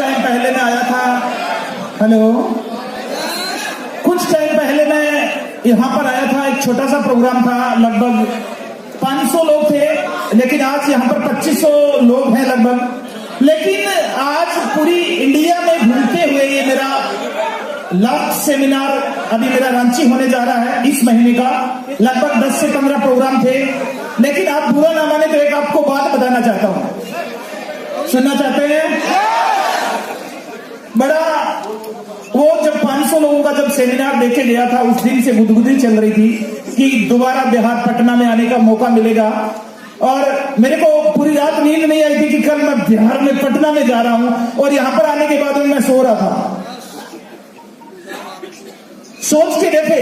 Time पहले मैं आया था, हेलो, कुछ टाइम पहले मैं यहाँ पर आया था, एक छोटा सा प्रोग्राम था, लगभग 500 लोग थे, लेकिन आज यहाँ पर 2500 लोग हैं लगभग। लेकिन आज पूरी इंडिया में घूमते हुए ये मेरा लास्ट सेमिनार अभी मेरा रांची होने जा रहा है इस महीने का। लगभग 10 से 15 प्रोग्राम थे, लेकिन आप बुरा ना माने तो एक आपको बात बताना चाहता हूं, सुनना चाहते हैं? बड़ा वो जब 500 लोगों का जब सेमिनार देखे गया था, उस दिन से गुदगुदी चल रही थी कि दोबारा बिहार पटना में आने का मौका मिलेगा। और मेरे को पूरी रात नींद नहीं आई थी कि कल मैं बिहार में पटना में जा रहा हूं, और यहां पर आने के बाद मैं सो रहा था। सोच के देखे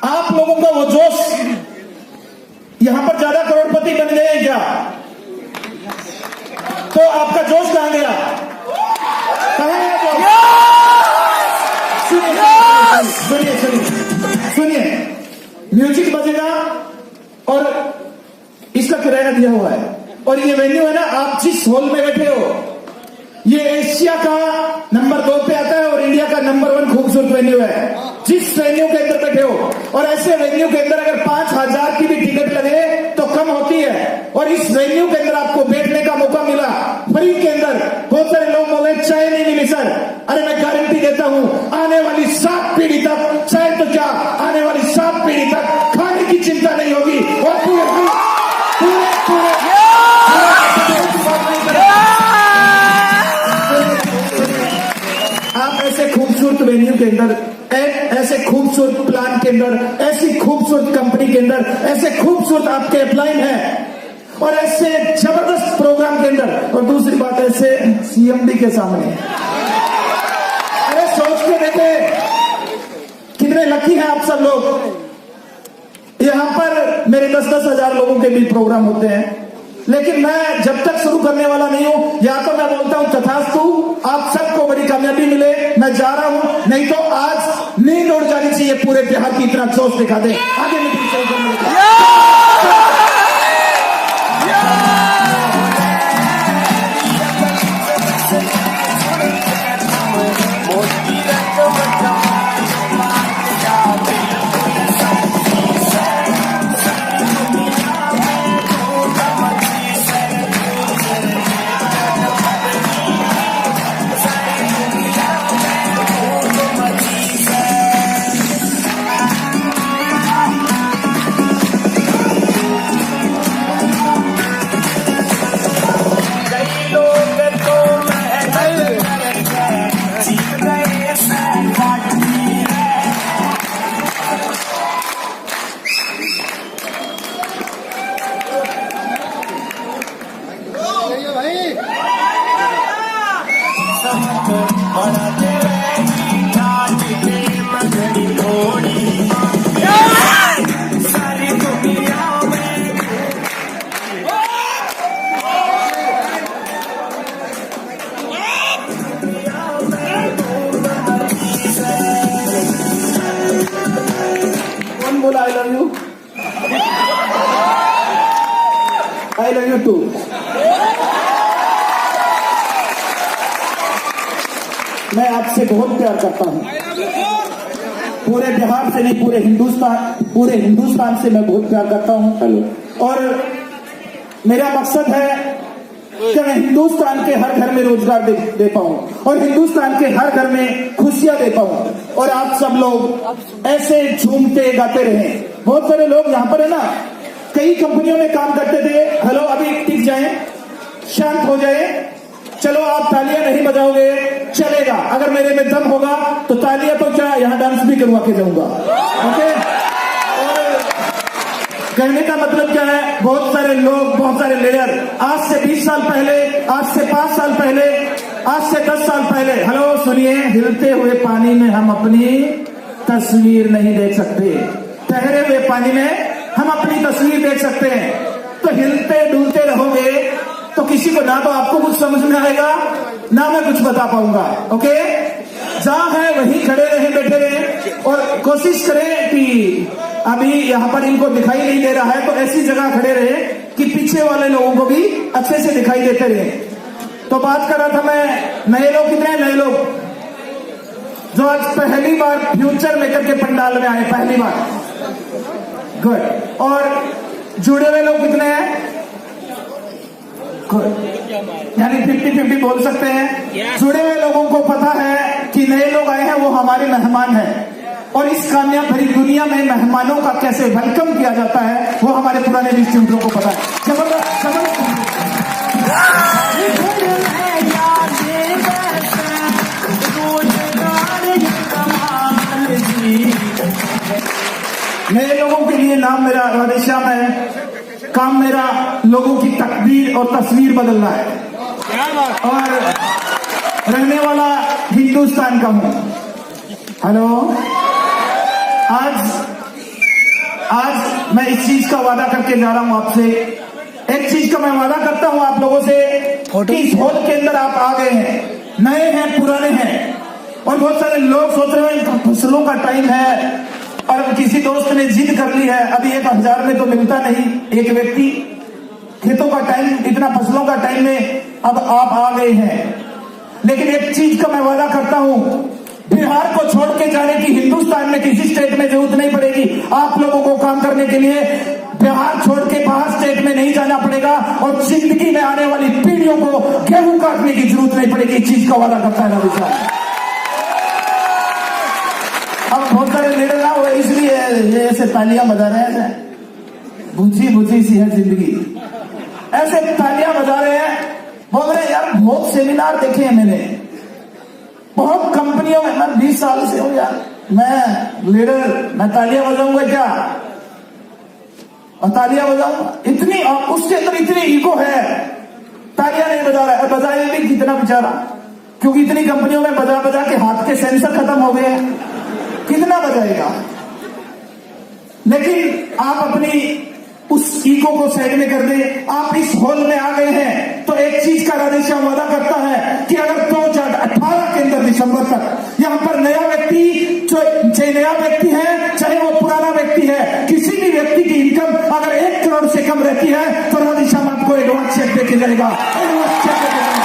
आप लोगों का वो जोश, यहां पर ज्यादा करोड़पति बन गए क्या? तो आपका जोश कहां गया? कहां गया जोश? सुनिए सुनिए सुनिए, म्यूजिक बजेगा और इसका किराया दिया हुआ है, और ये वेन्यू है ना, आप जिस हॉल में बैठे हो ये एशिया का नंबर 2 पे आता है और इंडिया का नंबर 1 खूबसूरत वेन्यू है। जिस वेन्यू के अंदर बैठे हो, और ऐसे वेन्यू के अंदर अगर 5000 की भी टिकट लगे तो कम होती है, और इस वेन्यू के अंदर आपको बैठने का मौका मिला फ्री के अंदर। बहुत सारे लोग बोले चाय नहीं मिली सर, अरे मैं गारंटी देता हूं आने वाली 7 पीढ़ी तक, चाय तो क्या, आने वाली 7 पीढ़ी तक खाने की चिंता नहीं होगी। और आप ऐसे खूबसूरत वेन्यू के अंदर, ऐसे खूबसूरत प्लान के अंदर, ऐसी खूबसूरत कंपनी के अंदर, ऐसे खूबसूरत आपके अपलाइन है, और ऐसे जबरदस्त प्रोग्राम के अंदर, और दूसरी बात ऐसे सीएमडी के सामने। अरे सोच के देखे कितने लकी हैं आप सब लोग। यहां पर मेरे 10-10 हजार लोगों के भी प्रोग्राम होते हैं, लेकिन मैं जब तक शुरू करने वाला नहीं हूं, या तो मैं बोलता हूं तथास्तु, आप सबको बड़ी कामयाबी मिले, मैं जा रहा हूं, नहीं तो आज नींद उड़ जानी चाहिए पूरे बिहार की, इतना जोश दिखा दे आगे में। बोला I love you, I love you too. मैं आपसे बहुत प्यार करता हूं, पूरे बिहार से नहीं, पूरे हिंदुस्तान से मैं बहुत प्यार करता हूं। हेलो, और मेरा मकसद है कि मैं हिंदुस्तान के हर घर में रोजगार दे पाऊं, और हिंदुस्तान के हर घर में खुशियां दे पाऊं, और आप सब लोग ऐसे झूमते गाते रहें। बहुत सारे लोग यहाँ पर है ना, कई कंपनियों में काम करते थे। हेलो, अभी टिक जाए, शांत हो जाए, चलो आप तालियां नहीं बजाओगे चलेगा, अगर मेरे में दम होगा तो तालियां तो क्या, यहाँ डांस भी करवा के जाऊंगा। ओके, कहने का मतलब क्या है, बहुत सारे लोग, बहुत सारे लीडर आज से 20 साल पहले, आज से 5 साल पहले, आज से 10 साल पहले, हेलो सुनिए, हिलते हुए पानी में हम अपनी तस्वीर नहीं देख सकते, ठहरे हुए पानी में हम अपनी तस्वीर देख सकते हैं। तो हिलते डुलते रहोगे तो किसी को ना तो आपको कुछ समझ में आएगा, ना मैं कुछ बता पाऊंगा। ओके, जहां है वहीं खड़े रहे, बैठे रहे, और कोशिश करें कि अभी यहाँ पर इनको दिखाई नहीं दे रहा है तो ऐसी जगह खड़े रहे कि पीछे वाले लोगों को भी अच्छे से दिखाई देते रहे। तो बात कर रहा था मैं, नए लोग कितने हैं? नए लोग जो आज पहली बार फ्यूचर मेकर के पंडाल में आए, पहली बार, गुड। और जुड़े हुए लोग कितने हैं? गुड, यानी 50-50 बोल सकते हैं। जुड़े हुए लोगों को पता है कि नए लोग आए हैं, वो हमारे मेहमान हैं, और इस कामयाब भरी दुनिया में मेहमानों का कैसे वेलकम किया जाता है वो हमारे पुराने डिस्ट्रीब्यूटरों को पता है। जबरदस्त नए लोगों के लिए नाम मेरा राधेश्याम है, काम मेरा लोगों की तकदीर और तस्वीर बदलना है, और रहने वाला हिंदुस्तान का हूं। हेलो, आज मैं इस चीज का वादा करके जा रहा हूं आपसे। एक चीज का मैं वादा करता हूं आप लोगों से कि इस हॉल के अंदर आप आ गए हैं, नए हैं, पुराने हैं, और बहुत सारे लोग सोच रहे हैं फसलों का टाइम है, और किसी दोस्त ने जिद कर ली है, अभी 1000 में तो मिलता नहीं एक व्यक्ति, खेतों का टाइम, इतना फसलों का टाइम में अब आप आ गए हैं। लेकिन एक चीज का मैं वादा करता हूं, बिहार को छोड़ के जाने की हिंदुस्तान में किसी स्टेट में जरूरत नहीं पड़ेगी। आप लोगों को काम करने के लिए बिहार छोड़ के बाहर स्टेट में नहीं जाना पड़ेगा, और जिंदगी में आने वाली पीढ़ियों को गेहूं काटने की जरूरत नहीं पड़ेगी। इस चीज का वादा करता है ना। अब बहुत सारे लीडर ना वो इसलिए ये ऐसे तालियां बजा रहे हैं, बुझी बुझी सी है जिंदगी, ऐसे तालियां बजा रहे हैं, बोल रहे यार बहुत सेमिनार देखे हैं मैंने, बहुत कंपनियों में, मैं 20 साल से हूं यार, मैं लीडर, मैं तालियां बजाऊंगा क्या? और तालियां बजाऊंगा इतनी, उसके अंदर इतनी ईगो है, तालियां नहीं बजा रहा है, बजाए भी कितना बेचारा, क्योंकि इतनी कंपनियों में बजा बजा के हाथ के सेंसर खत्म हो गए हैं, कितना बजाएगा? लेकिन आप अपनी उस ईगो को साइड में कर दे, आप इस हॉल में आ गए हैं तो एक चीज का राधेश्याम वादा करता है कि अगर 2018 के अंदर दिसंबर तक यहाँ पर नया व्यक्ति, चाहे नया व्यक्ति है चाहे वो पुराना व्यक्ति है, किसी भी व्यक्ति की इनकम अगर 1 करोड़ से कम रहती है तो राधेश्याम आपको एडवांस चेक देके जाएगा, एडवांस चेक देके जाएगा।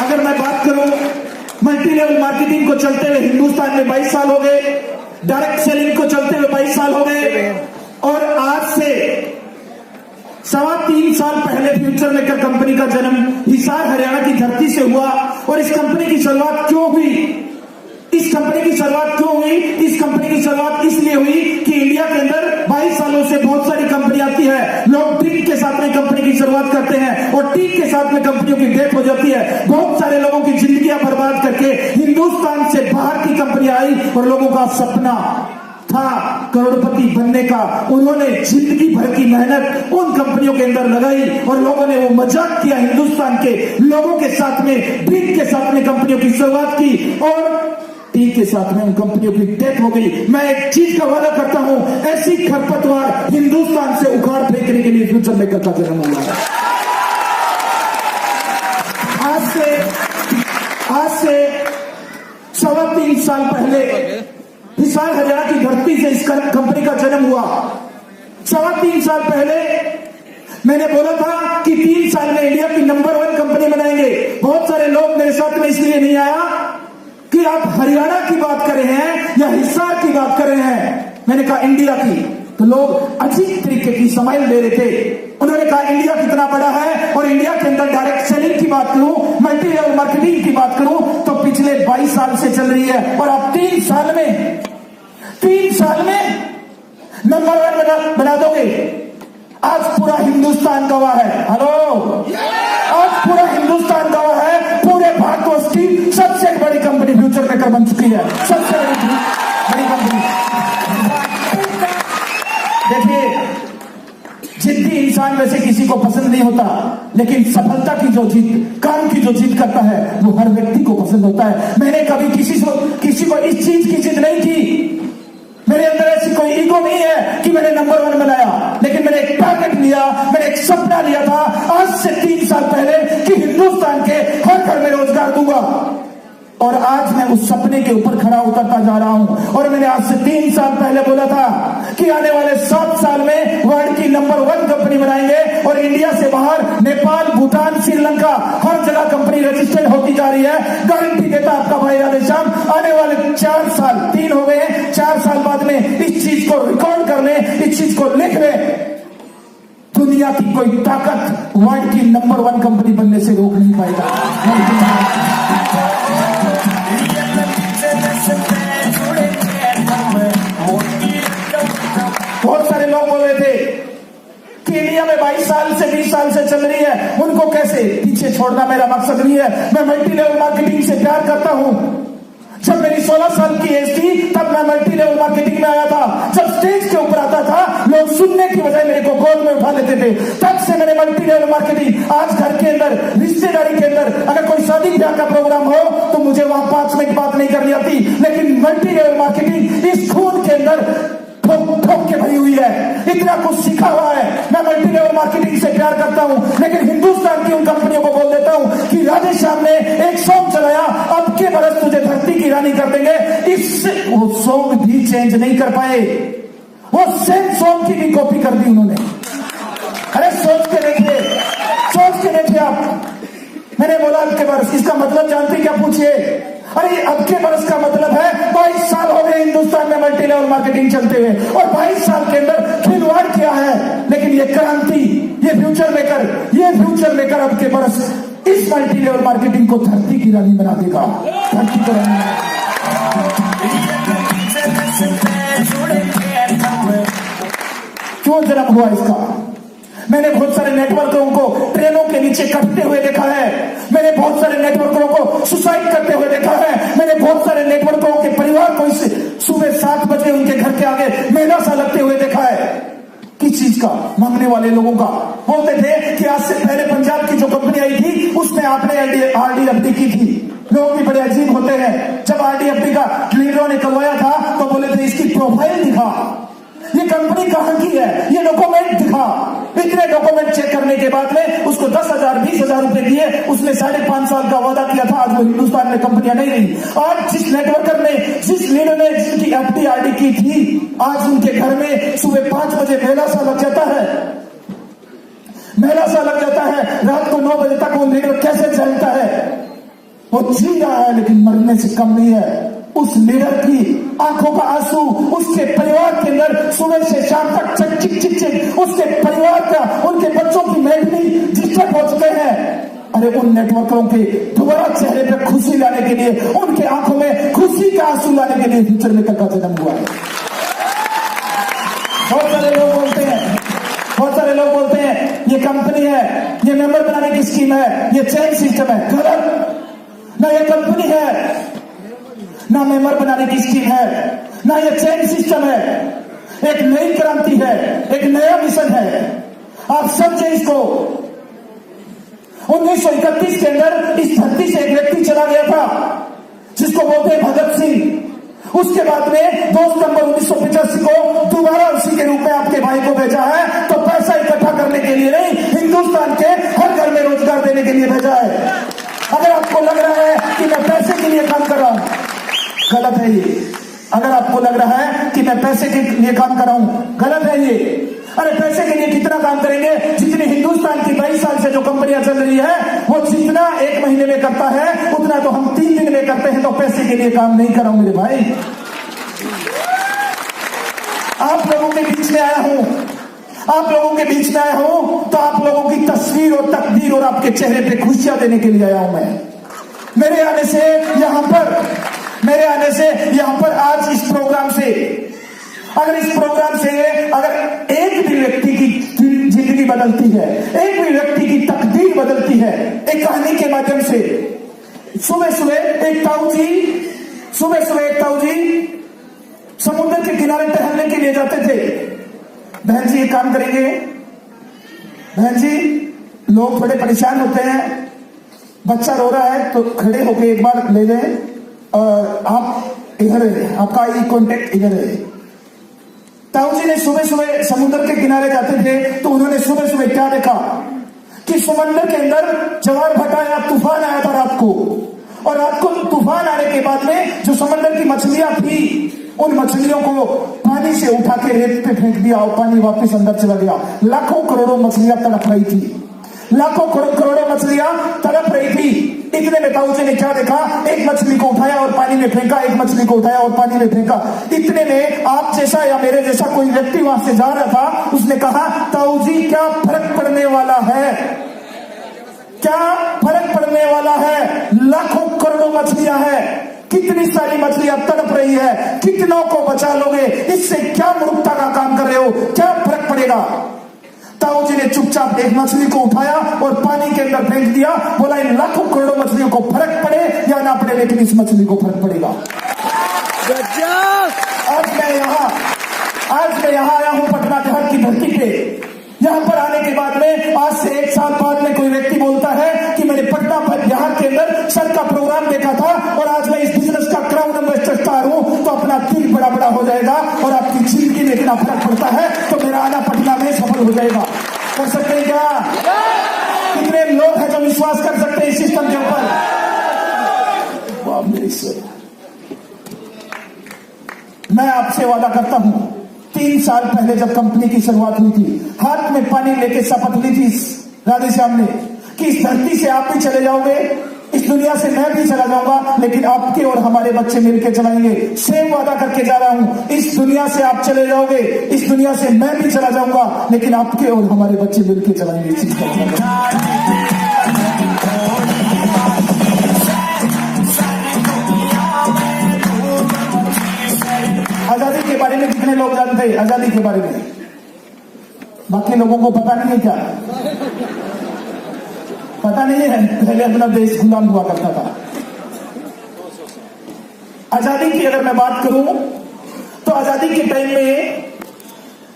अगर मैं बात करूं मल्टी लेवल मार्केटिंग को चलते हुए हिंदुस्तान में 22 साल हो गए, डायरेक्ट सेलिंग को चलते हुए 22 साल हो गए, और आज से 3.25 साल पहले फ्यूचर मेकर कंपनी का जन्म हिसार हरियाणा की धरती से हुआ। और इस कंपनी की शुरुआत क्यों हुई? इस कंपनी की शुरुआत क्यों हुई? इस कंपनी की शुरुआत इसलिए हुई कि इंडिया के अंदर 22 सालों से बहुत सारी कंपनी आती है, लोग ड्रिंक के साथ में कंपनी की शुरुआत करते हैं और टी के साथ में कंपनियों की डेथ हो जाती है। बहुत सारे लोगों की जिंदगियां बर्बाद करके हिंदुस्तान से बाहर की कंपनी आई और लोगों का सपना था करोड़पति बनने का। उन्होंने जिंदगी भर की मेहनत उन कंपनियों के अंदर लगाई और लोगों ने वो मजाक किया हिंदुस्तान के लोगों के साथ में, ड्रिंक के साथ में कंपनियों की शुरुआत की और टी के साथ में उन कंपनियों की डेथ हो गई। मैं एक चीज का वादा करता हूं, ऐसी खरपतवार हिंदुस्तान से उखाड़ फेंकने के लिए फ्यूचर मेकर का जन्म हुआ है। आज से 3.25 साल पहले हिसार हरियाणा की धरती से इस कंपनी का जन्म हुआ। 3.25 साल पहले मैंने बोला था कि 3 साल में इंडिया की नंबर 1 कंपनी बनाएंगे। बहुत सारे लोग मेरे साथ में इसलिए नहीं आया कि आप हरियाणा की बात कर रहे हैं या हिसार की बात कर रहे हैं। मैंने कहा इंडिया की, तो लोग अजीब तरीके की स्माइल दे रहे थे। उन्होंने कहा इंडिया कितना बड़ा है, और इंडिया के अंदर डायरेक्ट सेलिंग की बात करूं, मल्टी लेवल मार्केटिंग की बात करूं तो पिछले 22 साल से चल रही है, और आप 3 साल में नंबर 1 बना दोगे। आज पूरा हिंदुस्तान गवाह है। हेलो, आज पूरा हिंदुस्तान गवाह है, पूरे भारतवर्ष की सबसे बड़ी कंपनी फ्यूचर मेकर बन चुकी है, सबसे बड़ी कंपनी। देखिए, जिद्दी इंसान वैसे किसी को पसंद नहीं होता, लेकिन सफलता की जो जिद, काम की जो जिद करता है वो हर व्यक्ति को पसंद होता है। मैंने कभी किसी को इस चीज की जिद नहीं की। मेरे अंदर ऐसी कोई ईगो नहीं है कि मैंने नंबर 1 बनाया, लेकिन मैंने एक टारगेट लिया, मैंने एक सपना लिया था आज से 3 साल पहले कि हिंदुस्तान के हर घर में रोजगार दूंगा। और आज मैं उस सपने के ऊपर खड़ा उतरता जा रहा हूं। और मैंने आज से 3 साल पहले बोला था कि आने वाले 7 साल में वर्ल्ड की नंबर 1 कंपनी बनाएंगे और इंडिया से बाहर नेपाल, भूटान, श्रीलंका हर जगह कंपनी रजिस्टर्ड होती जा रही है। गारंटी देता आपका भाई राधेश्याम, आने वाले 4 साल, 3 हो गए, 4 साल बाद में इस चीज को रिकॉर्ड कर ले, इस चीज को लिख ले, दुनिया की कोई ताकत वर्ल्ड की नंबर 1 कंपनी बनने से रोक नहीं पाएगा। बहुत सारे लोग बोल रहे थे कि इंडिया में 22 साल से 20 साल से चल रही है, उनको कैसे पीछे छोड़ना मेरा मकसद नहीं है। मैं मल्टी लेवल मार्केटिंग से प्यार करता हूं। जब मेरी 16 साल की एज थी तब मैं मल्टी लेवल मार्केटिंग में आया था। जब स्टेज के ऊपर आता था लोग सुनने की बजाय मेरे को गोद में उठा लेते थे, तब से मैंने मल्टी लेवल मार्केटिंग। आज घर के अंदर, रिश्तेदारी के अंदर अगर कोई शादी ब्याह का प्रोग्राम हो तो मुझे वहां 5 मिनट बात नहीं करनी आती, लेकिन मल्टी लेवल मार्केटिंग इस खून के अंदर ठोक के भरी हुई है। इतना कुछ सीखा हुआ है। मैं मल्टी लेवल मार्केटिंग से प्यार करता हूं, लेकिन हिंदुस्तान की उन कंपनियों को बोल देता हूं कि राधेश्याम ने एक सॉन्ग चलाया, अब के बरस तुझे धरती की रानी कर देंगे, इससे वो सॉन्ग भी चेंज नहीं कर पाए। वो सेम सॉन्ग की भी कॉपी कर दी उन्होंने। अरे सोच के देखिए, सोच के देखिए आप। मैंने बोला अब के बरस, इसका मतलब जानते क्या? पूछिए। अरे अब के बरस का मतलब है 22 साल हो गए हिंदुस्तान में मल्टी लेवल मार्केटिंग चलते हुए, और 22 साल के अंदर खिलवाड़ किया है। लेकिन ये क्रांति, ये फ्यूचर मेकर अब के बरस इस मल्टी लेवल मार्केटिंग को धरती की रानी बना देगा। धरती की रानी। क्यों जन्म हुआ इसका? मैंने बहुत सारे नेटवर्करों को ट्रेनों के नीचे कटते हुए देखा है। मैंने बहुत सारे नेटवर्करों को सुसाइड करते हुए देखा है। मैंने बहुत सारे नेटवर्करों के परिवार को इस सुबह 7 बजे उनके घर के आगे मेला सा लगते हुए देखा है। किस चीज का? मांगने वाले लोगों का। बोलते थे कि आज से पहले पंजाब की जो कंपनी आई थी उसमें आपने RDFD की थी। लोग भी बड़े अजीब होते हैं। जब RDFD का लीडरों ने करवाया था तो बोले थे इसकी प्रोफाइल दिखा, ये कंपनी कहां की है, ये डॉक्यूमेंट दिखा। इतने डॉक्यूमेंट चेक करने के बाद में उसको 10,000 20,000 रुपए दिए। उसने 5.5 साल का वादा किया था। आज वो हिंदुस्तान में कंपनियां नहीं रही। आज जिस नेटवर्कर ने, जिस लीडर ने जिसकी FD RD की थी, आज उनके घर में सुबह 5 बजे मेला सा लग जाता है। मेला सा लग जाता है। रात को 9 बजे तक वो लीडर कैसे चलता है? वो जी रहा है लेकिन मरने से कम नहीं है। उस लीडर की आंखों का आंसू, उसके परिवार के अंदर सुबह से शाम तक चिक चिक चिक चिक, उसके परिवार का, उनके बच्चों की मेंटली डिस्टर्ब हो चुके हैं। अरे उन नेटवर्करों के दोबारा चेहरे पे खुशी लाने के लिए, उनके आंखों में खुशी का आंसू लाने के लिए फ्यूचर मेकर का जन्म हुआ है। बहुत सारे लोग बोलते हैं ये कंपनी है, ये मेंबर बनाने की स्कीम है, ये चेन सिस्टम है। गलत। ना ये कंपनी है, ना मेंबर बनाने की स्कीम है, ना ये चेन सिस्टम है। एक नई क्रांति है, एक नया मिशन है। आप समझे इसको। 1931 के अंदर इस धरती से एक व्यक्ति चला गया था जिसको बोलते हैं भगत सिंह। उसके बाद में 2 सितंबर 1985 को दोबारा उसी के रूप में आपके भाई को भेजा है। तो पैसा इकट्ठा करने के लिए नहीं, हिंदुस्तान के हर घर में रोजगार देने के लिए भेजा है। अगर आपको लग रहा है कि मैं पैसे के लिए काम कर रहा हूं, गलत है ये। अगर आपको लग रहा है कि मैं पैसे के लिए काम कर रहा हूं, गलत है ये। अरे पैसे के लिए कितना काम करेंगे? जितनी हिंदुस्तान की 22 साल से जो कंपनियां चल रही है वो जितना 1 महीने में करता है उतना तो हम 3 दिन में करते हैं। तो पैसे के लिए काम नहीं कर रहा हूं मेरे भाई। आप लोगों के बीच में आया हूं, तो आप लोगों की तस्वीर और तकदीर और आपके चेहरे पे खुशियां देने के लिए आया हूं मैं। मेरे आने से यहां पर आज इस प्रोग्राम से, अगर एक भी व्यक्ति की जिंदगी बदलती है, एक भी व्यक्ति की तकदीर बदलती है एक कहानी के माध्यम से। सुबह एक ताऊ जी समुद्र के किनारे टहलने के लिए जाते थे। बहन जी एक काम करेंगे, बहन जी लोग बड़े परेशान होते हैं, बच्चा रो रहा है तो खड़े होके एक बार ले लें, आप इधर है, आपका आई कॉन्टेक्ट इधर है। ताऊ जी ने सुबह समुद्र के किनारे जाते थे तो उन्होंने सुबह क्या देखा कि समंदर के अंदर ज्वार भाटा आया, तूफान आया था रात को, और रात को तूफान आने के बाद में जो समंदर की मछलियां थी, उन मछलियों को पानी से उठा के रेत पे फेंक दिया और पानी वापस अंदर चला गया। लाखों करोड़ों मछलियां तड़प रही थी, लाखों करोड़ों मछलियां तड़प रही थी। इतने में ताऊ जी ने क्या देखा, एक मछली को उठाया और पानी में फेंका, एक मछली को उठाया और पानी में फेंका। इतने में आप जैसा या मेरे जैसा कोई व्यक्ति वहां से जा रहा था, उसने कहा, ताऊ जी क्या फर्क पड़ने वाला है, क्या फर्क पड़ने वाला है, लाखों करोड़ों मछलियां हैं, कितनी सारी मछलियां तड़प रही है, कितनों को बचा लोगे, इससे क्या मूर्खता का काम कर रहे हो, क्या फर्क पड़ेगा। ताऊ जी ने चुपचाप एक मछली को उठाया और पानी के अंदर फेंक दिया। बोला, इन लाखों करोड़ों मछलियों को फर्क पड़े या ना पड़े, लेकिन इस मछली को फर्क पड़ेगा। आज मैं यहाँ आया हूं पटना शहर की धरती पे। यहां पर आने के बाद में आज से 1 साल बाद में कोई व्यक्ति बोलता है कि मैंने पटना बिहार के अंदर सर का प्रोग्राम देखा था और आज मैं इस बिजनेस का क्राउन एम्बेसडर स्टार हूं, तो अपना दिल बड़ा बड़ा हो जाएगा और आपकी जिंदगी में इतना फर्क पड़ता है तो मेरा आना पटना में सफल हो जाएगा। कर सकते हैं क्या? कितने लोग हैं जो विश्वास कर सकते हैं इस सिस्टम के ऊपर? मैं आपसे वादा करता हूं, 3 साल पहले जब कंपनी की शुरुआत हुई थी, हाथ में पानी लेके शपथ ली थी राधेश्याम ने कि इस धरती से आप भी चले जाओगे, इस दुनिया से मैं भी चला जाऊंगा, लेकिन आपके और हमारे बच्चे मिलकर चलाएंगे। सेम वादा करके जा रहा हूं, इस दुनिया से आप चले जाओगे, इस दुनिया से मैं भी चला जाऊंगा, लेकिन आपके और हमारे बच्चे मिलकर चलाएंगे। इस चीज का आजादी के बारे में कितने लोग जानते हैं? आजादी के बारे में बाकी लोगों को पता नहीं है क्या? पता नहीं है। पहले अपना देश गुलाम हुआ करता था। आजादी की अगर मैं बात करूं तो आजादी के टाइम में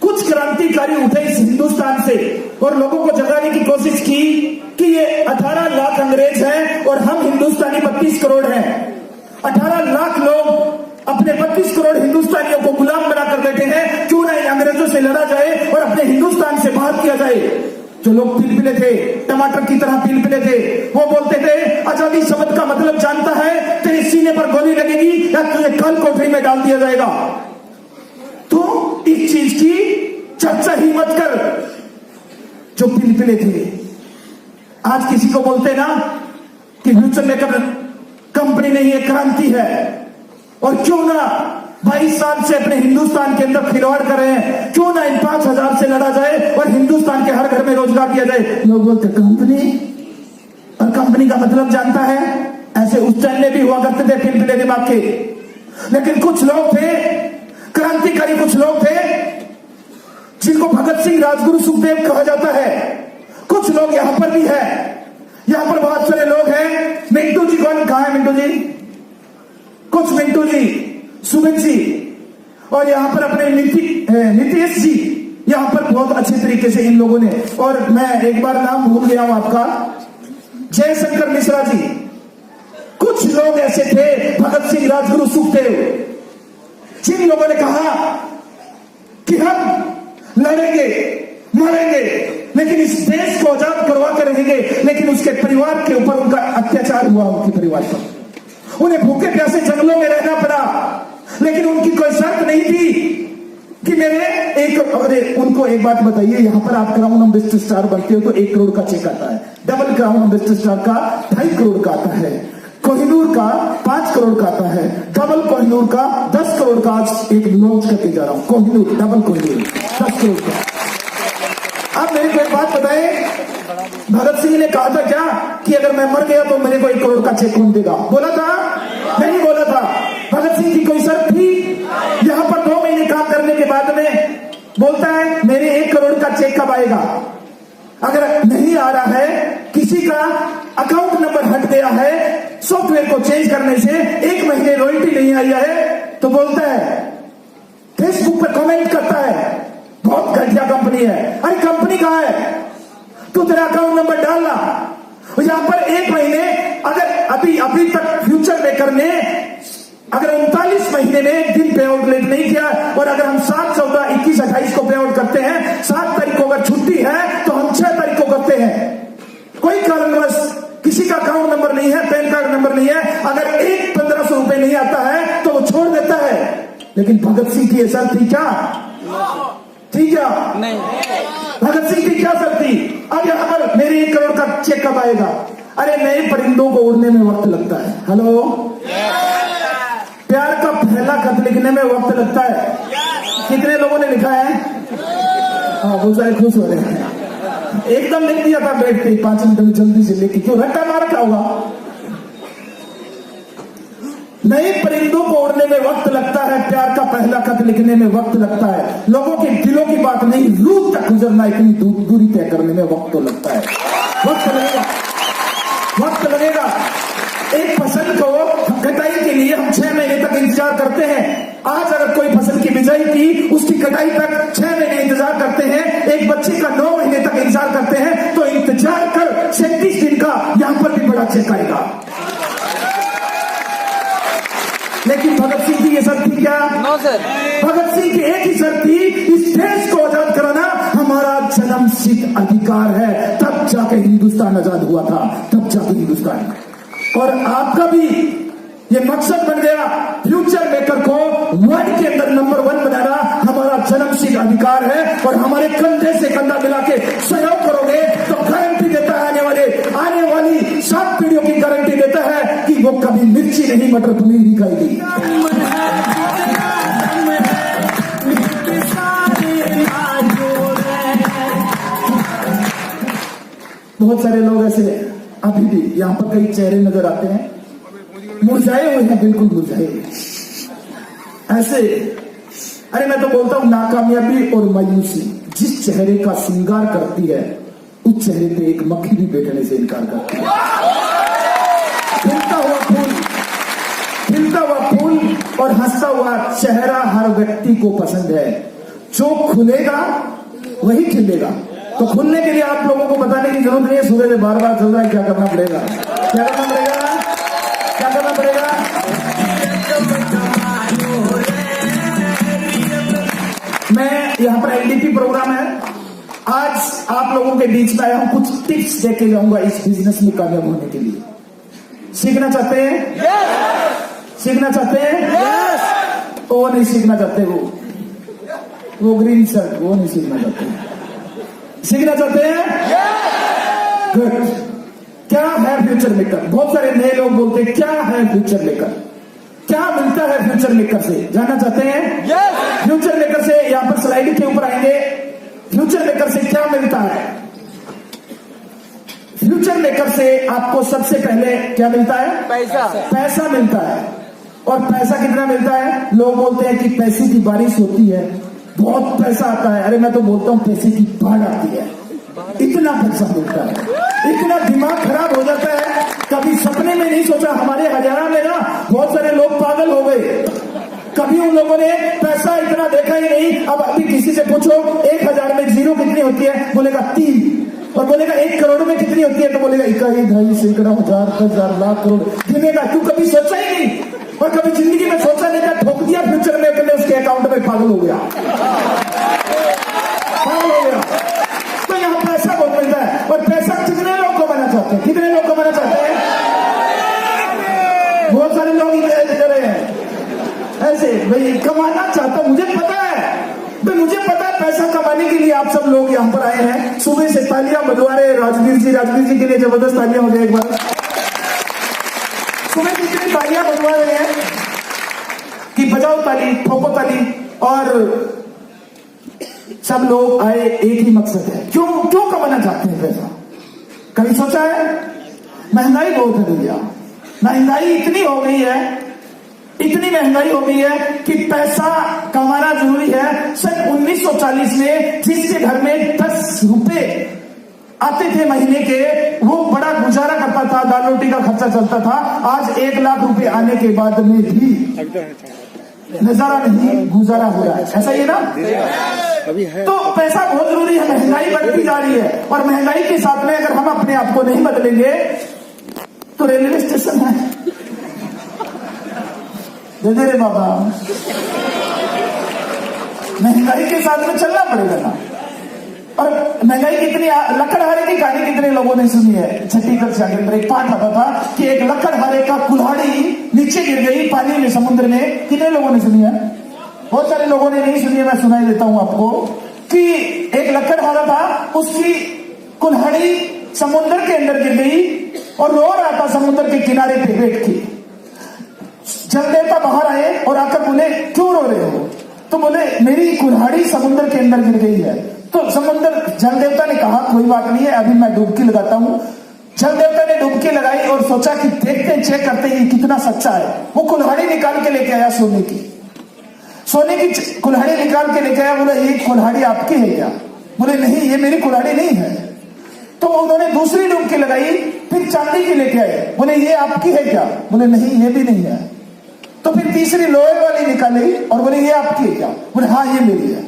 कुछ क्रांतिकारी उठे इस हिंदुस्तान से और लोगों को जगाने की कोशिश की कि ये 18 लाख अंग्रेज हैं और हम हिंदुस्तानी 32 करोड़ हैं। 18 लाख लोग अपने 32 करोड़ हिंदुस्तानियों को गुलाम बना कर बैठे हैं, क्यों ना इन अंग्रेजों से लड़ा जाए और अपने हिंदुस्तान से बाहर किया जाए। जो लोग पिलपिले थे, टमाटर की तरह पिलपिले थे, वो बोलते थे आजादी शब्द का मतलब जानता है, तेरे सीने पर गोली लगेगी या तुझे कल कोठरी में डाल दिया जाएगा। तो इस चीज की चर्चा ही मत कर। जो पिलपिले थे आज किसी को बोलते ना कि फ्यूचर मेकर कंपनी नहीं है, क्रांति है। और क्यों ना 22 साल से अपने हिंदुस्तान के अंदर खिलवाड़ कर रहे हैं, क्यों ना इन 5000 से लड़ा जाए और हिंदुस्तान के हर घर में रोजगार दिया जाए। लोग बोलते कंपनी, और कंपनी का मतलब जानता है। ऐसे उस टाइम में भी हुआ करते थे पिलपिले दिमाग के, लेकिन कुछ लोग थे क्रांतिकारी, कुछ लोग थे जिनको भगत सिंह, राजगुरु, सुखदेव कहा जाता है। कुछ लोग यहां पर भी है, यहां पर बहुत सारे लोग हैं। मिंटू जी कौन, कहां है मिंटू जी? कुछ मिंटू जी, सुमित जी, और यहां पर अपने नीतीश जी, यहां पर बहुत अच्छे तरीके से इन लोगों ने, और मैं एक बार नाम भूल गया हूं आपका, जयशंकर मिश्रा जी। कुछ लोग ऐसे थे, भगत सिंह, राजगुरु, सुखदेव, जिन लोगों ने कहा कि हम लड़ेंगे, मरेंगे, लेकिन इस देश को आजाद करवा कर रहेंगे। लेकिन उसके परिवार के ऊपर उनका अत्याचार हुआ, उनके परिवार पर उन्हें भूखे प्यासे जंगलों में रहना पड़ा, लेकिन उनकी कोई शर्त नहीं थी कि मेरे उनको एक बात बताइए, यहां पर आप क्राउन एम्बेसडर स्टार बनते हो तो 1 करोड़ का चेक आता है, डबल क्राउन एम्बेसडर स्टार का 2.5 करोड़ का आता है, कोहिनूर का 5 करोड़ का आता है, डबल कोहिनूर का 10 करोड़ का। आज एक लॉन्च करके जा रहा हूं, कोहिनूर, डबल कोहिनूर 10 करोड़ का। आप मेरे को एक बात बताएं, भगत सिंह ने कहा था क्या कि अगर मैं मर गया तो मेरे को 1 करोड़ का चेक कौन देगा? बोला था? नहीं बोला था। भगत सिंह की कोई शर्त थी? यहां पर 2 महीने काम करने के बाद में बोलता है मेरे 1 करोड़ का चेक कब आएगा? अगर नहीं आ रहा है, किसी का अकाउंट नंबर हट गया है, सॉफ्टवेयर को चेंज करने से 1 महीने रॉयल्टी नहीं आई है, तो बोलता है, फेसबुक पर कमेंट करता है बहुत घटिया कंपनी है। अरे कंपनी कहां है? तू तेरा अकाउंट नंबर डालना। यहां पर 1 महीने, अगर अभी तक फ्यूचर मेकर ने अगर 39 महीने में 1 दिन पे आउट लेट नहीं किया, और अगर हम 7, 14, 21, 28 को पे आउट करते हैं, 7 तारीख को अगर छुट्टी है तो हम 6 तारीख को करते हैं। कोई कारणवश किसी का अकाउंट नंबर नहीं है, पैन कार्ड नंबर नहीं है, लेकिन भगत सिंह की ये शर्त थी क्या? थी क्या? नहीं। भगत सिंह की क्या शर्त थी? अब यहाँ पर मेरे 1 करोड़ का चेक कब आएगा? अरे नए परिंदों को उड़ने में वक्त लगता है। हेलो, प्यार का पहला खत लिखने में वक्त लगता है। कितने लोगों ने लिखा है? हाँ, बहुत सारे खुश हो रहे हैं। एकदम लिख दिया था बैठते ही 5 मिनट में जल्दी से लेके, क्यों रट्टा मार क्या होगा? नए परिंदों को उड़ने में वक्त लगता है, प्यार का पहला खत लिखने में वक्त लगता है। लोगों के दिलों की बात नहीं, रूह तक गुजरना, इतनी दूरी तय करने में वक्त तो लगता है। वक्त लगेगा, वक्त लगेगा। एक फसल को कटाई के लिए हम 6 महीने तक इंतजार करते हैं। आज अगर कोई फसल की बिजाई की, उसकी कटाई तक 6 महीने इंतजार करते हैं। एक बच्चे का 9 महीने तक इंतजार करते हैं। तो इंतजार कर 36 दिन का यहां पर भी बड़ा चेक आएगा। लेकिन भगत सिंह की ये शर्त थी क्या? No sir. भगत सिंह की एक ही शर्त थी, इस देश को आजाद कराना हमारा जन्मसिद्ध अधिकार है। तब जाके हिंदुस्तान आजाद हुआ था, तब जाके हिंदुस्तान। और आपका भी ये मकसद बन गया, फ्यूचर मेकर को वर्ल्ड के अंदर नंबर 1 बनाना हमारा जन्मसिद्ध अधिकार है। और हमारे कंधे से कंधा मिला के सहयोग करोगे तो गारंटी देता है, आने वाली 7 पीढ़ियों की गारंटी देता है कि वो कभी मिर्ची नहीं मटर पनीर ही खाएगी। बहुत सारे लोग ऐसे अभी भी यहाँ पर कई चेहरे नजर आते हैं, मुरझाए हुए हैं, बिल्कुल मुरझाए ऐसे। अरे मैं तो बोलता हूं, नाकामयाबी और मायूसी जिस चेहरे का श्रृंगार करती है, उस चेहरे पे एक मक्खी भी बैठने से इनकार करती है। खिलता हुआ फूल और हंसता हुआ चेहरा हर व्यक्ति को पसंद है। जो खुलेगा वही खिलेगा। तो खुलने के लिए आप लोगों को बताने की जरूरत नहीं है, सूर्य बार बार चल रहा है, क्या करना पड़ेगा? क्या करना पड़ेगा? क्या करना पड़ेगा? मैं यहाँ पर एलडीपी प्रोग्राम है, आज आप लोगों के बीच में आया हूं, कुछ टिप्स देके जाऊंगा इस बिजनेस में कामयाब होने के लिए। सीखना चाहते हैं? yes! सीखना चाहते हैं? yes! वो नहीं सीखना चाहते, वो ग्रीन शर्ट, वो नहीं सीखना चाहते। सीखना चाहते हैं? yes! गुड। क्या है फ्यूचर मेकर? बहुत सारे नए लोग बोलते हैं क्या है फ्यूचर मेकर, क्या मिलता है फ्यूचर मेकर से? जानना चाहते हैं? yes! फ्यूचर मेकर से यहां पर स्लाइड के ऊपर आएंगे। फ्यूचर मेकर से क्या मिलता है? फ्यूचर मेकर से आपको सबसे पहले क्या मिलता है? पैसा। पैसा मिलता है। और पैसा कितना मिलता है? लोग बोलते हैं कि पैसे की बारिश होती है, बहुत पैसा आता है। अरे मैं तो बोलता हूं पैसे की बाढ़ आती है, इतना पैसा मिलता है, इतना दिमाग खराब हो जाता है। कभी सपने में नहीं सोचा। हमारे हरियाणा में ना बहुत सारे लोग पागल हो गए, कभी उन लोगों ने पैसा इतना देखा ही नहीं। अब अभी किसी से पूछो 1000 में जीरो कितनी होती है, बोलेगा 3। और बोलेगा 1 करोड़ में कितनी होती है, तो बोलेगा 1 2 सैकड़ा 1000 10,000 लाख करोड़ गिनेगा। क्यों? कभी सोचा ही नहीं, और कभी जिंदगी में सोचा नहीं था, ठोक दिया फ्यूचर में, उसके अकाउंट में पागल हो गया, पागल हो गया। तो यहाँ पैसा बहुत मिलता है। और पैसा कितने लोग कमाना चाहते हैं? कितने लोग कमाना चाहते हैं? बहुत सारे लोग दे रहे हैं ऐसे, भाई कमाना चाहता हूं, मुझे पता है भाई, मुझे पता है पैसा कमाने के लिए आप सब लोग यहाँ पर आए हैं। सुबह से तालियां बजवा रहे हैं। राजवीर जी के लिए जबरदस्त तालियां हो जाए एक बार। सुबह से इतनी तालियां बजवा रहे हैं कि बजाओ ताली, ठोको ताली। और सब लोग आए, एक ही मकसद है, क्यों कमाना चाहते हैं पैसा? कभी सोचा है? महंगाई बहुत है भैया, महंगाई इतनी हो गई है, इतनी महंगाई हो गई है कि पैसा कमाना जरूरी है। सन 1940 में जिसके घर में 10 रुपए आते थे महीने के, वो बड़ा गुजारा करता था, दाल रोटी का खर्चा चलता था। आज 1 लाख रुपए आने के बाद में भी नजारा नहीं, गुजारा हो रहा है। ऐसा ही है ना? अभी है। तो पैसा बहुत जरूरी है। महंगाई बढ़ती जा रही है, और महंगाई के साथ में अगर हम अपने आप को नहीं बदलेंगे तो रेलवे स्टेशन है, दे रे बाबा, महंगाई के साथ में चलना पड़ेगा ना। और महंगाई कितनी, लकड़हारे की कहानी कितने लोगों ने सुनी है? छत्तीसगढ़ के अंदर एक पाठ आता था कि एक लकड़हारे का कुल्हाड़ी नीचे गिर गई पानी में, समुद्र में। कितने लोगों ने सुनी है? बहुत सारे लोगों ने नहीं सुनी, मैं सुनाई देता हूं आपको कि एक लकड़हारा था, उसकी कुल्हाड़ी समुद्र के अंदर गिर गई और रो रहा था समुद्र के किनारे पे बैठ के। जल देवता बाहर आए और आकर बोले क्यों रो रहे हो? तो बोले मेरी कुल्हाड़ी समुद्र के अंदर गिर गई है। तो समुद्र जल देवता ने कहा कोई बात नहीं है, अभी मैं डुबकी लगाता हूं। जल देवता ने डुबकी लगाई और सोचा कि देखते हैं, चेक करते हैं कितना सच्चा है। वो कुल्हाड़ी निकाल के लेके आया, सोने की कुल्हाड़ी निकाल के लेके आया। बोले ये कुल्हाड़ी आपकी है क्या? बोले नहीं, ये मेरी कुल्हाड़ी नहीं है। तो उन्होंने दूसरी डुबकी लगाई, फिर चांदी की लेके आए। बोले ये आपकी है क्या? बोले नहीं, ये भी नहीं है। तो फिर तीसरी लोहे वाली निकाली और बोले ये आपकी है क्या? बोले हाँ, ये मेरी है।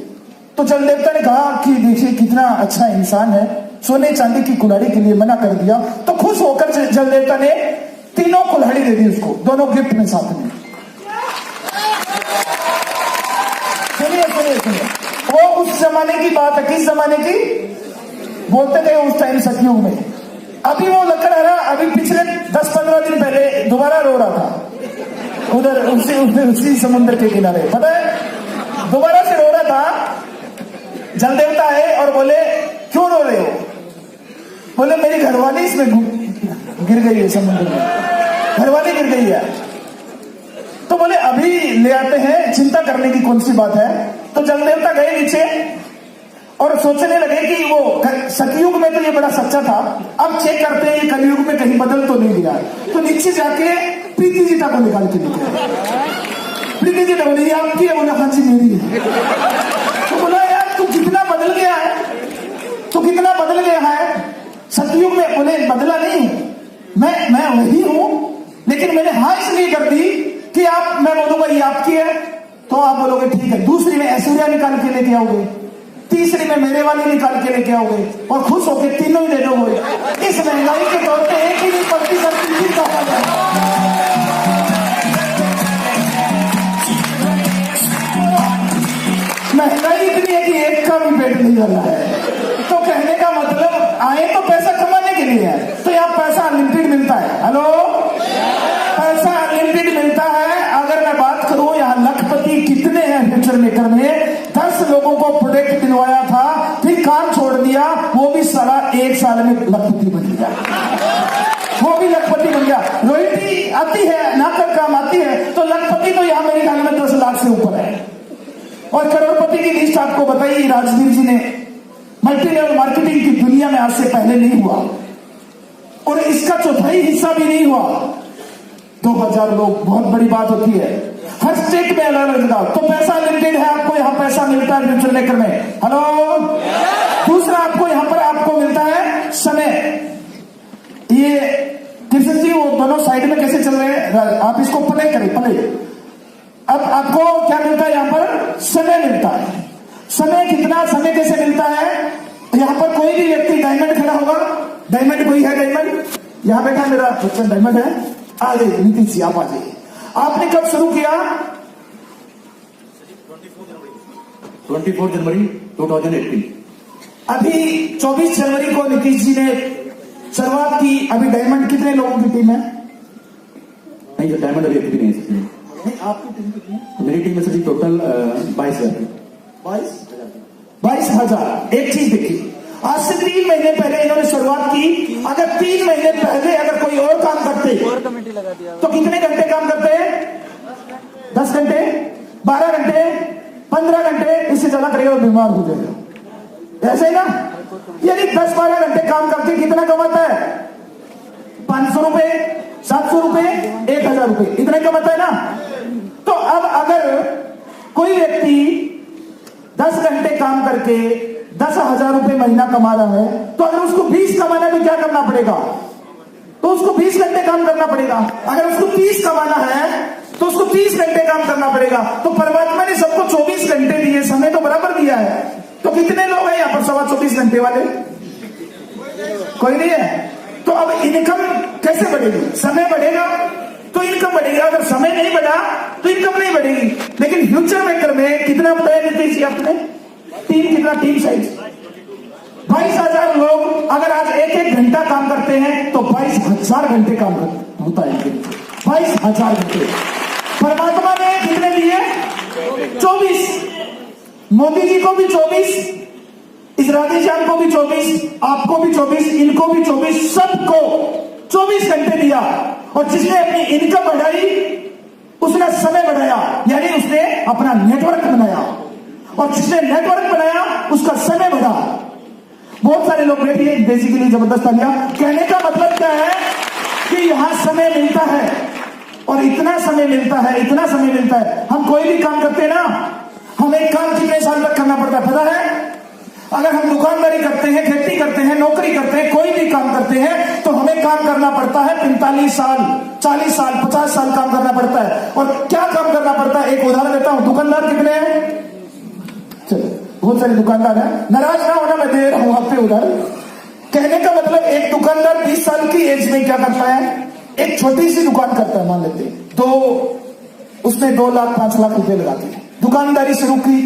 तो जल देवता ने कहा कि देखिए कितना अच्छा इंसान है, सोने चांदी की कुल्हाड़ी के लिए मना कर दिया। तो खुश होकर जल देवता ने तीनों कुल्हाड़ी दे दी उसको, दोनों गिफ्ट में साथ में। सुनिए, वो उस जमाने की बात है। किस जमाने की? बोलते थे उस टाइम सतयुग में। अभी वो लकड़हारा अभी पिछले 10-15 दिन पहले दोबारा रो रहा था उधर उसी समुद्र के किनारे। पता है, दोबारा से रो रहा था। जल देवता आए और बोले क्यों रो रहे हो? बोले मेरी घरवाली इसमें गिर गई है, समुद्र में घरवाली गिर गई है। तो बोले अभी ले आते हैं, चिंता करने की कौन सी बात है। तो जल देवता गए नीचे और सोचने लगे कि वो सतयुग में तो ये बड़ा सच्चा था, अब चेक करते हैं ये कलयुग में कहीं बदल तो नहीं गया। तो नीचे जाके प्रीति जीता को निकाल के निकले। प्रीति जीता बोले ये आपकी है? बोला हाँ जी मेरी है। तो बोला यार तू कितना बदल गया है, तू कितना बदल गया है सतयुग में। बोले बदला नहीं, मैं वही हूं, लेकिन मैंने हाँ इसलिए कर दी कि आप, मैं बोलूंगा ये आपकी है तो आप बोलोगे ठीक है। दूसरी में ऐश्वर्या निकाल के लेके आओगे, तीसरी में मेरे वाली निकाल के लेके आओगे और खुश होकर तीनों ही दे दोगे। इस महंगाई के दौर पे एक ही नहीं पड़ती महंगाई इतनी है कि एक का भी पेट नहीं भर रहा है। तो कहने का मतलब आए तो पैसा कमाने के लिए है, तो यहाँ पैसा अनलिमिटेड मिलता है। हेलो, पैसा अनलिमिटेड मिलता है। अगर मैं बात करूं यहाँ लखपति कितने हैं फ्यूचर मेकर में, 10 लोगों को प्रोडक्ट दिलवाया था, फिर काम छोड़ दिया, वो भी साला 1 साल में लखपति बन गया, वो भी लखपति बन गया। रॉयल्टी आती है ना, कर काम आती है, तो लखपति तो यहाँ मेरे ख्याल में 10 लाख से ऊपर है। और करोड़पति की लिस्ट आपको बताई राजवीर जी ने। मल्टी लेवल मार्केटिंग की दुनिया में आज से पहले नहीं हुआ और इसका चौथाई हिस्सा भी नहीं हुआ। 2000 लोग बहुत बड़ी बात होती है। हर स्टेट में अलग अलग जगह। तो पैसा लिमिटेड है, आपको यहाँ पैसा मिलता है फ्यूचर मेकर में। हेलो, दूसरा आपको यहाँ पर आपको मिलता है समय। ये कृष्ण जी वो दोनों साइड में कैसे चल रहे हैं, आप इसको प्ले करें, प्ले। अब आपको क्या मिलता है यहाँ पर? समय मिलता है। समय कितना, समय कैसे मिलता है? यहाँ पर कोई भी व्यक्ति डायमंड खड़ा होगा, डायमंड कोई है, डायमंड यहाँ बैठा मेरा बच्चा डायमंड है, आ जाइए नीतीश जी आप आ जाइए। आपने कब शुरू किया? 24 जनवरी 2018। अभी 24 जनवरी को नीतीश जी ने शुरुआत की। अभी डायमंड कितने लोगों की टीम है? नहीं, डायमंड अभी एक्टिव नहीं है। नहीं, आपकी टीम कितनी है? मेरी टीम में सर टोटल 22,000। 22,000। एक चीज देखिए, आज से 3 महीने पहले इन्होंने शुरुआत की। अगर 3 महीने पहले अगर कोई और काम करते और कमेटी लगा दिया तो कितने घंटे काम करते हैं? 10 घंटे, 12 घंटे, 15 घंटे, इससे ज्यादा करेगा तो बीमार हो जाएगा। ऐसे ही ना, यानी 10-12 घंटे काम करके कितना कमाता है? 500 रुपए, 700 रुपए, 1,000 रुपए, इतने कमाता है ना। तो अब अगर कोई व्यक्ति 10 घंटे काम करके 10,000 रुपए महीना कमा रहा है, तो अगर उसको 20 कमाना है तो क्या करना पड़ेगा? तो उसको 20 घंटे काम करना पड़ेगा। अगर उसको 30 कमाना है तो उसको 30 घंटे काम करना पड़ेगा। तो परमात्मा ने सबको 24 घंटे दिए, समय तो बराबर दिया है। तो कितने लोग हैं यहाँ पर 24 घंटे वाले? कोई नहीं है। तो अब इनकम कैसे बढ़ेगी? समय बढ़ेगा तो इनकम बढ़ेगी, अगर समय नहीं बढ़ा तो इनकम नहीं बढ़ेगी। लेकिन फ्यूचर मेकर में कितना बताया नीतीश जी आपने? टीम साइज 22,000 लोग अगर आज 1-1 घंटा काम करते हैं तो 22,000 घंटे काम होता है। 22,000 घंटे परमात्मा ने कितने दिए? 24, मोदी जी को भी 24, इस राधेश्याम को भी 24, आपको भी 24, इनको भी 24, सबको 24 घंटे दिया। और जिसने अपनी इनकम बढ़ाई उसने समय बढ़ाया, यानी उसने अपना नेटवर्क बनाया, और जिसने नेटवर्क बनाया उसका समय बढ़ा। बहुत सारे लोग बैठिए बेसिकली जबरदस्त तालियां। कहने का मतलब क्या है कि यहां समय मिलता है, और इतना समय मिलता है, इतना समय मिलता है। हम कोई भी काम करते हैं ना, हमें काम कितने साल तक करना पड़ता है पता है? अगर हम दुकानदारी करते हैं, खेती करते हैं, नौकरी करते हैं, कोई भी काम करते हैं, तो हमें काम करना पड़ता है 45 साल, 40 साल, 50 साल काम करना पड़ता है। और क्या काम करना पड़ता है? एक उदाहरण देता हूं। दुकानदार कितने हैं? चलो, बहुत सारे दुकानदार हैं, नाराज ना होना, मैं दे रहा हूं आप पे उदाहरण। कहने का मतलब एक दुकानदार 20 साल की एज में क्या करता है? एक छोटी सी दुकान करता है, मान लेते हैं उसने 2 लाख 5 लाख रुपए लगाते हैं, दुकानदारी शुरू की।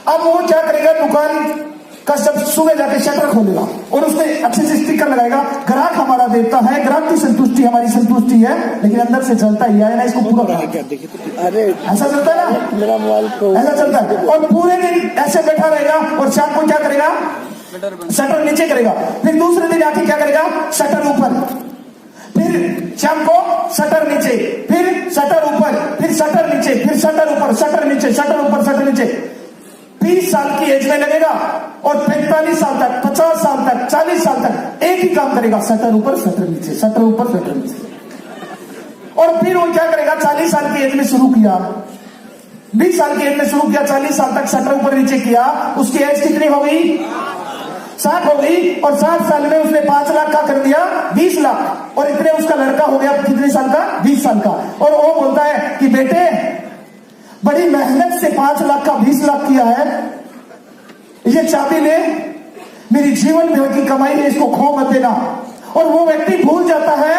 अब वो क्या करेगा? दुकान का जब सुबह जाके शटर खोलेगा और उसने अच्छे से स्टिकर लगाएगा, ग्राहक हमारा देवता है, ग्राहक की संतुष्टि हमारी संतुष्टि है, लेकिन अंदर से चलता ही है ना, इसको पूरा अरे ऐसा चलता है ना, मेरा मोबाइल ऐसा चलता है। और पूरे दिन ऐसे बैठा रहेगा, और शाम को क्या करेगा? शटर नीचे करेगा। फिर दूसरे दिन आके क्या करेगा? शटर ऊपर, फिर शाम को शटर नीचे, फिर शटर ऊपर, फिर शटर नीचे, फिर शटर ऊपर, शटर नीचे, शटर ऊपर, शटर नीचे। 20 साल की एज में लगेगा, और 45 साल तक, 50 साल तक, 40 साल तक एक ही काम करेगा, शटर ऊपर, शटर नीचे, शटर ऊपर, शटर नीचे। और फिर वो क्या करेगा? 40 साल की एज में शुरू किया, 20 साल की एज में शुरू किया, 40 साल तक शटर ऊपर नीचे किया, उसकी एज कितनी हो गई? 60 हो गई। और 60 साल में उसने 5 लाख का कर दिया 20 लाख, और इतने उसका लड़का हो गया कितने साल का? 20 साल का। और वो बोलता है कि बेटे बड़ी मेहनत से 5 लाख का 20 लाख किया है, ये चाबी ले, मेरी जीवन भर की कमाई है, इसको खो मत देना। और वो व्यक्ति भूल जाता है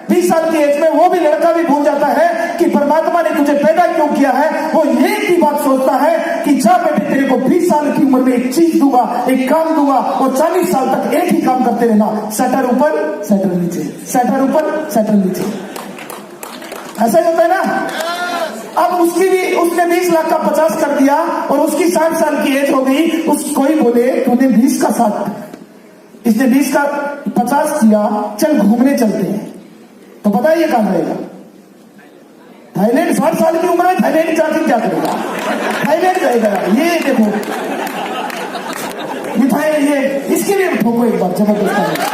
20 साल की एज में, वो भी लड़का भी भूल जाता है कि परमात्मा ने तुझे पैदा क्यों किया है। वो एक ही बात सोचता है कि जा बेटे, तेरे को 20 साल की उम्र में एक चीज दूंगा, एक काम दूंगा, और 40 साल तक एक ही काम करते रहना, शटर ऊपर, शटर नीचे, शटर ऊपर, शटर नीचे। ऐसा ही होता है ना। अब उसकी भी, उसने 20 लाख का 50 कर दिया, और उसकी 60 साल की एज हो गई। कोई बोले तूने 20 का 60, इसने 20 का 50 किया, चल घूमने चलते हैं, तो बताइए कहां रहेगा? थाईलैंड। 60 साल की उम्र में थाईलैंड जाके क्या करेगा? थाईलैंड जाएगा। ये देखो, ये इसके लिए ठोको एक बार जबरदस्त।